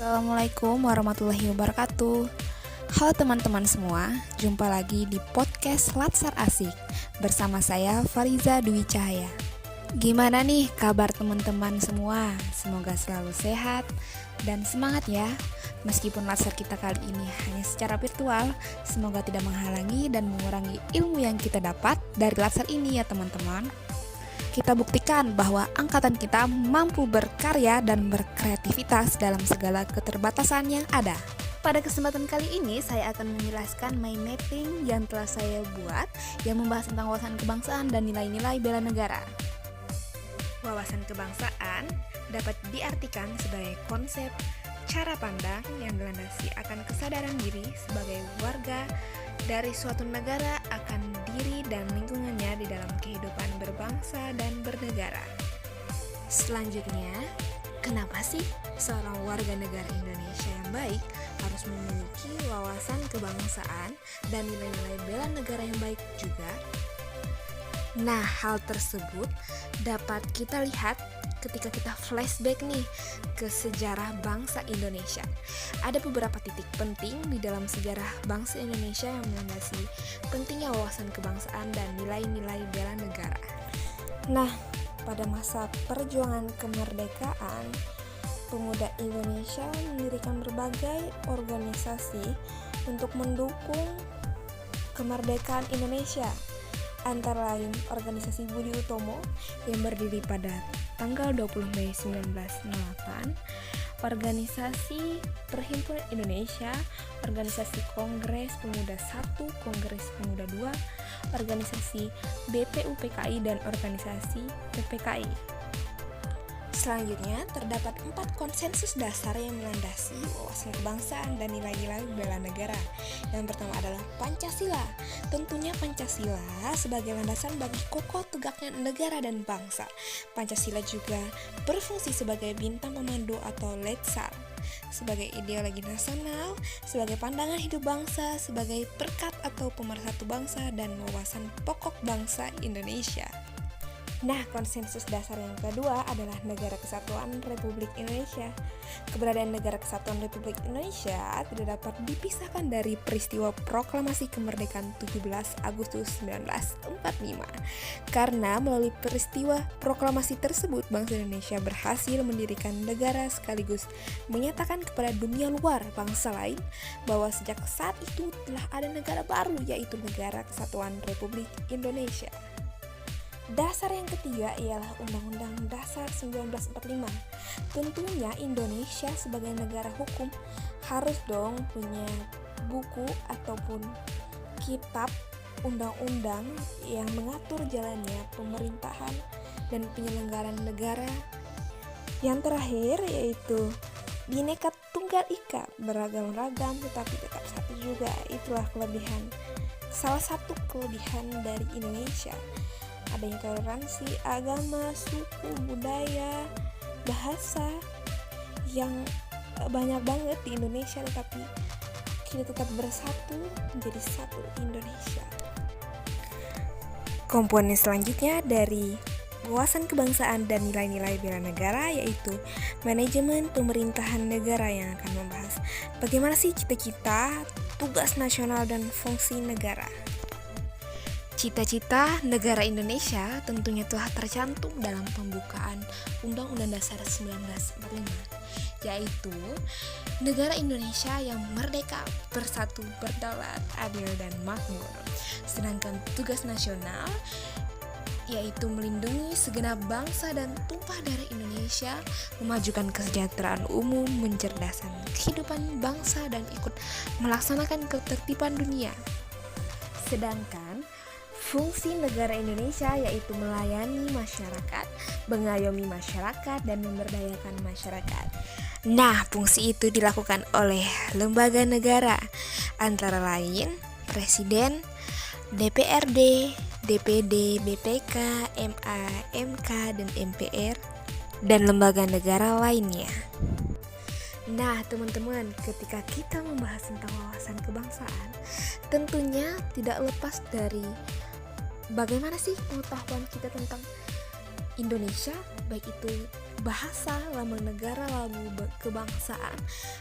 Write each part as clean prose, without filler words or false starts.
Assalamualaikum warahmatullahi wabarakatuh. Halo teman-teman semua, jumpa lagi di podcast Latsar Asik bersama saya Fariza Dwi Cahaya. Gimana nih kabar teman-teman semua? Semoga selalu sehat dan semangat ya. Meskipun Latsar kita kali ini hanya secara virtual, semoga tidak menghalangi dan mengurangi ilmu yang kita dapat dari Latsar ini ya teman-teman. Kita buktikan bahwa angkatan kita mampu berkarya dan berkreativitas dalam segala keterbatasan yang ada. Pada kesempatan kali ini, saya akan menjelaskan mind mapping yang telah saya buat yang membahas tentang wawasan kebangsaan dan nilai-nilai bela negara. Wawasan kebangsaan dapat diartikan sebagai konsep cara pandang yang dilandasi akan kesadaran diri sebagai warga dari suatu negara akan diri dan lingkungannya di dalam kehidupan berbangsa dan bernegara. Selanjutnya, kenapa sih seorang warga negara Indonesia yang baik harus memiliki wawasan kebangsaan dan nilai-nilai bela negara yang baik juga? Nah, hal tersebut dapat kita lihat ketika kita flashback nih ke sejarah bangsa Indonesia. Ada beberapa titik penting di dalam sejarah bangsa Indonesia yang melandasi pentingnya wawasan kebangsaan dan nilai-nilai bela negara. Nah, pada masa perjuangan kemerdekaan, pemuda Indonesia mendirikan berbagai organisasi untuk mendukung kemerdekaan Indonesia. Antara lain organisasi Budi Utomo yang berdiri pada tanggal 20 Mei 1908, organisasi Perhimpunan Indonesia, organisasi Kongres Pemuda I, Kongres Pemuda II, organisasi BPUPKI, dan organisasi PPKI. Selanjutnya, terdapat 4 konsensus dasar yang melandasi wawasan kebangsaan dan nilai-nilai bela negara. Yang pertama adalah Pancasila. Tentunya Pancasila sebagai landasan bagi kokoh tegaknya negara dan bangsa. Pancasila juga berfungsi sebagai bintang pemandu atau letsar, sebagai ideologi nasional, sebagai pandangan hidup bangsa, sebagai perkat atau pemersatu bangsa, dan wawasan pokok bangsa Indonesia. Nah, konsensus dasar yang kedua adalah Negara Kesatuan Republik Indonesia. Keberadaan Negara Kesatuan Republik Indonesia tidak dapat dipisahkan dari peristiwa proklamasi kemerdekaan 17 Agustus 1945. Karena melalui peristiwa proklamasi tersebut, bangsa Indonesia berhasil mendirikan negara sekaligus menyatakan kepada dunia luar bangsa lain bahwa sejak saat itu telah ada negara baru, yaitu Negara Kesatuan Republik Indonesia. Dasar yang ketiga ialah Undang-Undang Dasar 1945. Tentunya Indonesia sebagai negara hukum harus dong punya buku ataupun kitab undang-undang yang mengatur jalannya pemerintahan dan penyelenggaraan negara. Yang terakhir yaitu Bhinneka Tunggal Ika, beragam-ragam tetapi tetap satu juga. Itulah kelebihan, salah satu kelebihan dari Indonesia. Adanya toleransi agama, suku, budaya, bahasa yang banyak banget di Indonesia, tetapi kita tetap bersatu menjadi satu Indonesia. Komponen selanjutnya dari wawasan kebangsaan dan nilai-nilai bela negara yaitu manajemen pemerintahan negara, yang akan membahas bagaimana sih cita-cita, tugas nasional, dan fungsi negara. Cita-cita negara Indonesia tentunya telah tercantum dalam pembukaan Undang-Undang Dasar 1945, yaitu negara Indonesia yang merdeka, bersatu, berdaulat, adil, dan makmur. Sedangkan tugas nasional yaitu melindungi segenap bangsa dan tumpah darah Indonesia, memajukan kesejahteraan umum, mencerdaskan kehidupan bangsa, dan ikut melaksanakan ketertiban dunia. Sedangkan fungsi negara Indonesia yaitu melayani masyarakat, mengayomi masyarakat, dan memberdayakan masyarakat. Nah, fungsi itu dilakukan oleh lembaga negara, antara lain Presiden, DPRD, DPD, BPK, MA, MK, dan MPR, dan lembaga negara lainnya. Nah, teman-teman, ketika kita membahas tentang wawasan kebangsaan, tentunya tidak lepas dari bagaimana sih pengetahuan kita tentang Indonesia, baik itu bahasa, lambang negara, lagu kebangsaan,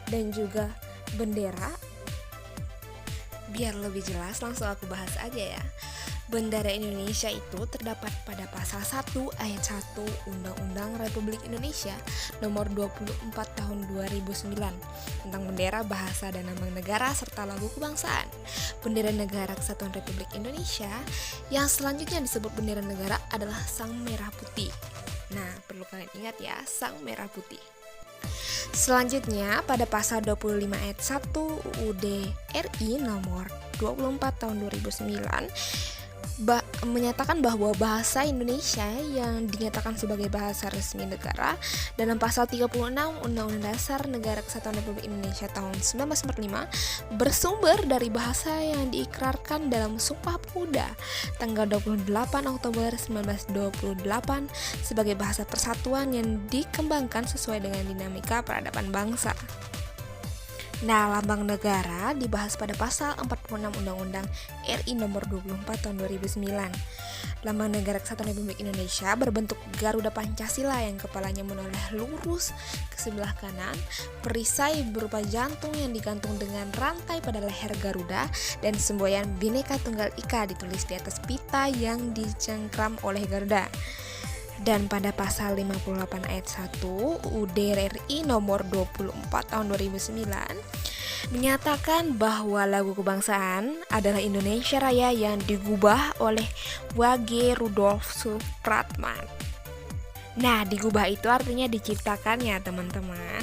dan juga bendera. Biar lebih jelas, langsung aku bahas aja ya. Bendera Indonesia itu terdapat pada pasal 1 ayat 1 Undang-Undang Republik Indonesia nomor 24 tahun 2009 tentang bendera, bahasa, dan lambang negara serta lagu kebangsaan. Bendera Negara Kesatuan Republik Indonesia yang selanjutnya disebut bendera negara adalah sang merah putih. Nah, perlu kalian ingat ya, sang merah putih. Selanjutnya pada pasal 25 ayat 1 UUD RI nomor 24 tahun 2009 menyatakan bahwa bahasa Indonesia yang dinyatakan sebagai bahasa resmi negara dalam pasal 36 Undang-Undang Dasar Negara Kesatuan Republik Indonesia tahun 1945 bersumber dari bahasa yang diikrarkan dalam Sumpah Pemuda tanggal 28 Oktober 1928 sebagai bahasa persatuan yang dikembangkan sesuai dengan dinamika peradaban bangsa. Nah, lambang negara dibahas pada pasal 46 Undang-Undang RI nomor 24 tahun 2009. Lambang Negara Kesatuan Republik Indonesia berbentuk Garuda Pancasila yang kepalanya menoleh lurus ke sebelah kanan, perisai berupa jantung yang digantung dengan rantai pada leher Garuda, dan semboyan Bhinneka Tunggal Ika ditulis di atas pita yang dicengkram oleh Garuda. Dan pada pasal 58 ayat 1 UUD RI nomor 24 tahun 2009 menyatakan bahwa lagu kebangsaan adalah Indonesia Raya yang digubah oleh W.G. Rudolf Supratman. Nah, digubah itu artinya diciptakan ya teman-teman.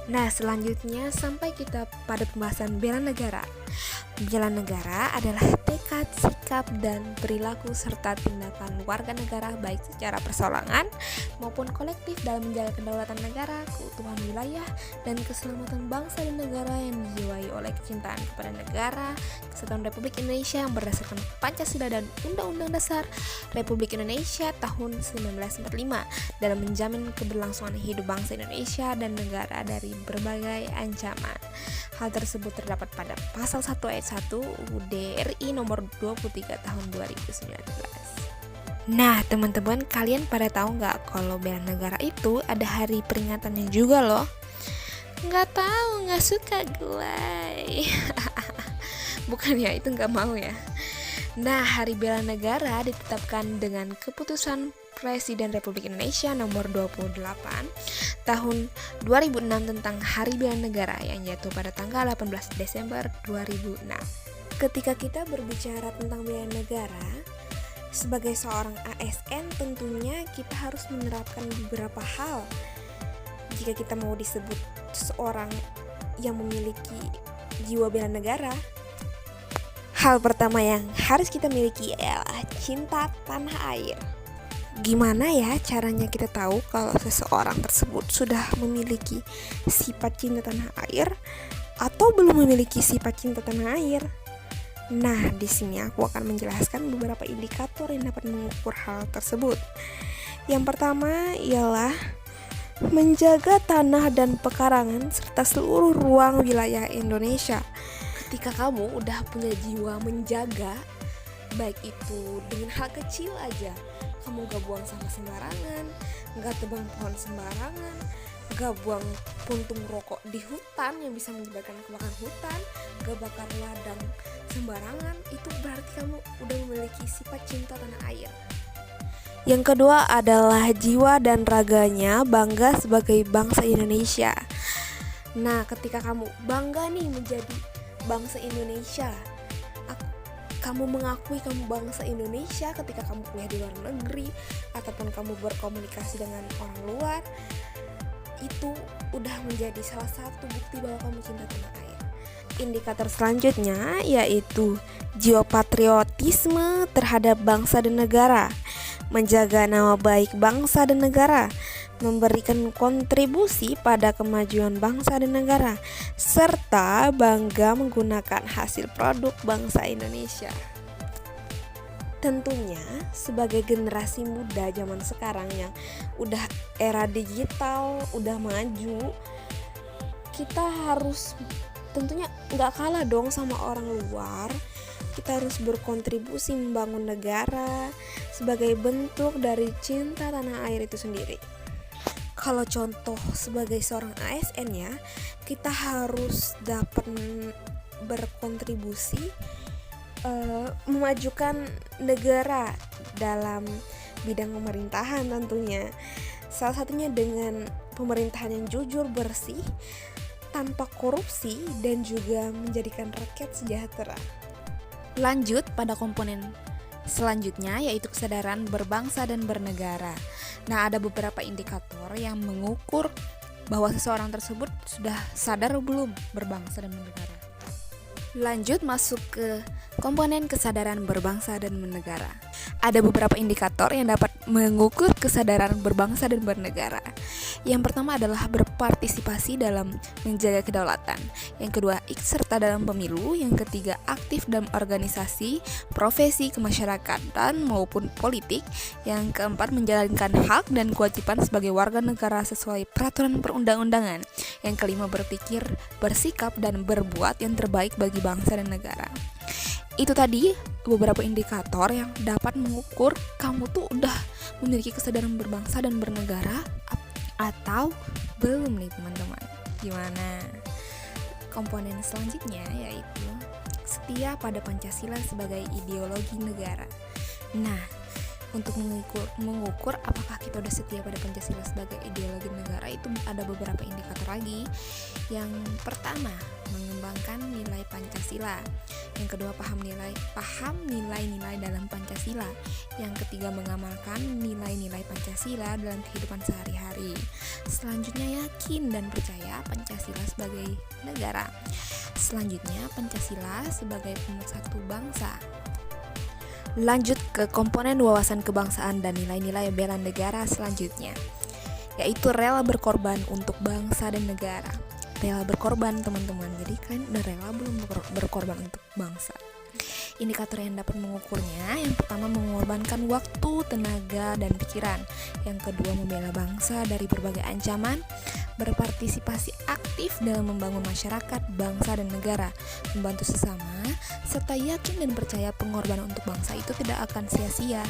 Nah, selanjutnya sampai kita pada pembahasan bela negara. Bela negara adalah tekad, sikap, dan perilaku serta tindakan warga negara baik secara perseorangan maupun kolektif dalam menjaga kedaulatan negara, keutuhan wilayah, dan keselamatan bangsa dan negara yang dijiwai oleh kecintaan kepada negara, Kesatuan Republik Indonesia yang berdasarkan Pancasila dan Undang-Undang Dasar Republik Indonesia tahun 1945 dalam menjamin keberlangsungan hidup bangsa Indonesia dan negara dari berbagai ancaman. Hal tersebut terdapat pada pasal 1 ayat 1 UUD RI nomor 23 tahun 2019. Nah, teman-teman, kalian pada tahu nggak kalau bela negara itu ada hari peringatannya juga loh? Nggak tahu, nggak suka gue. Bukan ya, itu nggak mau ya. Nah, Hari Bela Negara ditetapkan dengan keputusan Presiden Republik Indonesia nomor 28 tahun 2006 tentang Hari Bela Negara yang jatuh pada tanggal 18 Desember 2006. Ketika kita berbicara tentang bela negara, sebagai seorang ASN tentunya kita harus menerapkan beberapa hal jika kita mau disebut seorang yang memiliki jiwa bela negara. Hal pertama yang harus kita miliki adalah cinta tanah air. Gimana ya caranya kita tahu kalau seseorang tersebut sudah memiliki sifat cinta tanah air atau belum memiliki sifat cinta tanah air? Nah, di sini aku akan menjelaskan beberapa indikator yang dapat mengukur hal tersebut. Yang pertama ialah menjaga tanah dan pekarangan serta seluruh ruang wilayah Indonesia. Ketika kamu udah punya jiwa menjaga, baik itu dengan hal kecil aja, kamu gak buang sampah sembarangan, gak tebang pohon sembarangan, gak buang puntung rokok di hutan yang bisa menyebabkan kebakaran hutan, gak bakar ladang sembarangan, itu berarti kamu udah memiliki sifat cinta tanah air. Yang kedua adalah jiwa dan raganya bangga sebagai bangsa Indonesia. Nah, ketika kamu bangga nih menjadi bangsa Indonesia, kamu mengakui kamu bangsa Indonesia ketika kamu kuliah di luar negeri ataupun kamu berkomunikasi dengan orang luar, itu udah menjadi salah satu bukti bahwa kamu cinta tanah air. Indikator selanjutnya yaitu jiwa patriotisme terhadap bangsa dan negara, menjaga nama baik bangsa dan negara, memberikan kontribusi pada kemajuan bangsa dan negara, serta bangga menggunakan hasil produk bangsa Indonesia. Tentunya sebagai generasi muda zaman sekarang yang udah era digital, udah maju, kita harus tentunya gak kalah dong sama orang luar. Kita harus berkontribusi membangun negara sebagai bentuk dari cinta tanah air itu sendiri. Kalau contoh sebagai seorang ASN ya, kita harus dapat berkontribusi memajukan negara dalam bidang pemerintahan tentunya. Salah satunya dengan pemerintahan yang jujur, bersih, tanpa korupsi, dan juga menjadikan rakyat sejahtera. Lanjut pada komponen selanjutnya, yaitu kesadaran berbangsa dan bernegara. Nah, ada beberapa indikator yang mengukur bahwa seseorang tersebut sudah sadar belum berbangsa dan bernegara. Lanjut masuk ke komponen kesadaran berbangsa dan bernegara. Ada beberapa indikator yang dapat mengukur kesadaran berbangsa dan bernegara. Yang pertama adalah berpartisipasi dalam menjaga kedaulatan. Yang kedua, ikut serta dalam pemilu. Yang ketiga, aktif dalam organisasi, profesi kemasyarakatan maupun politik. Yang keempat, menjalankan hak dan kewajiban sebagai warga negara sesuai peraturan perundang-undangan. Yang kelima, berpikir, bersikap, dan berbuat yang terbaik bagi bangsa dan negara. Itu tadi beberapa indikator yang dapat mengukur kamu tuh udah memiliki kesadaran berbangsa dan bernegara atau belum nih teman-teman. Gimana? Komponen selanjutnya yaitu setia pada Pancasila sebagai ideologi negara. Nah, untuk mengukur apakah kita udah setia pada Pancasila sebagai ideologi negara itu ada beberapa indikator lagi. Yang pertama, mengembangkan nilai Pancasila. Yang kedua, paham nilai-nilai dalam Pancasila. Yang ketiga, mengamalkan nilai-nilai Pancasila dalam kehidupan sehari-hari. Selanjutnya, yakin dan percaya Pancasila sebagai negara. Selanjutnya, Pancasila sebagai pemersatu bangsa. Lanjut ke komponen wawasan kebangsaan dan nilai-nilai bela negara selanjutnya, yaitu rela berkorban untuk bangsa dan negara. Rela berkorban teman-teman, jadi kalian udah rela belum berkorban untuk bangsa? Indikator yang dapat mengukurnya, yang pertama mengorbankan waktu, tenaga, dan pikiran. Yang kedua, membela bangsa dari berbagai ancaman, berpartisipasi aktif dalam membangun masyarakat, bangsa, dan negara, membantu sesama, serta yakin dan percaya pengorbanan untuk bangsa itu tidak akan sia-sia.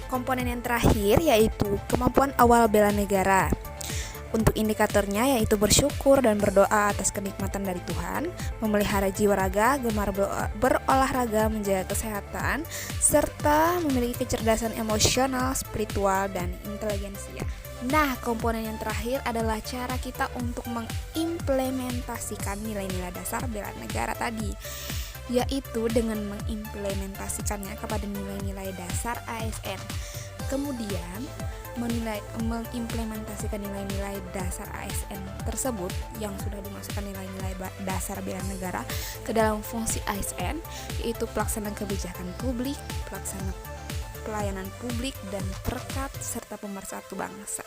Komponen yang terakhir yaitu kemampuan awal bela negara. Untuk indikatornya yaitu bersyukur dan berdoa atas kenikmatan dari Tuhan, memelihara jiwa raga, gemar berolahraga, menjaga kesehatan, serta memiliki kecerdasan emosional, spiritual, dan intelijensia. Nah, komponen yang terakhir adalah cara kita untuk mengimplementasikan nilai-nilai dasar bela negara tadi, yaitu dengan mengimplementasikannya kepada nilai-nilai dasar ASN. Kemudian mengimplementasikan nilai-nilai dasar ASN tersebut yang sudah dimasukkan nilai-nilai dasar bela negara ke dalam fungsi ASN, yaitu pelaksana kebijakan publik, pelaksana pelayanan publik, dan perekat serta pemersatu bangsa.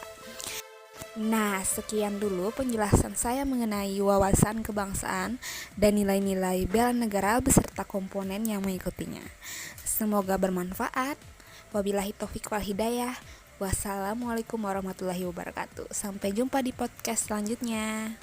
Nah, sekian dulu penjelasan saya mengenai wawasan kebangsaan dan nilai-nilai bela negara beserta komponen yang mengikutinya. Semoga bermanfaat. Wabillahi taufiq wal hidayah. Wassalamualaikum warahmatullahi wabarakatuh. Sampai jumpa di podcast selanjutnya.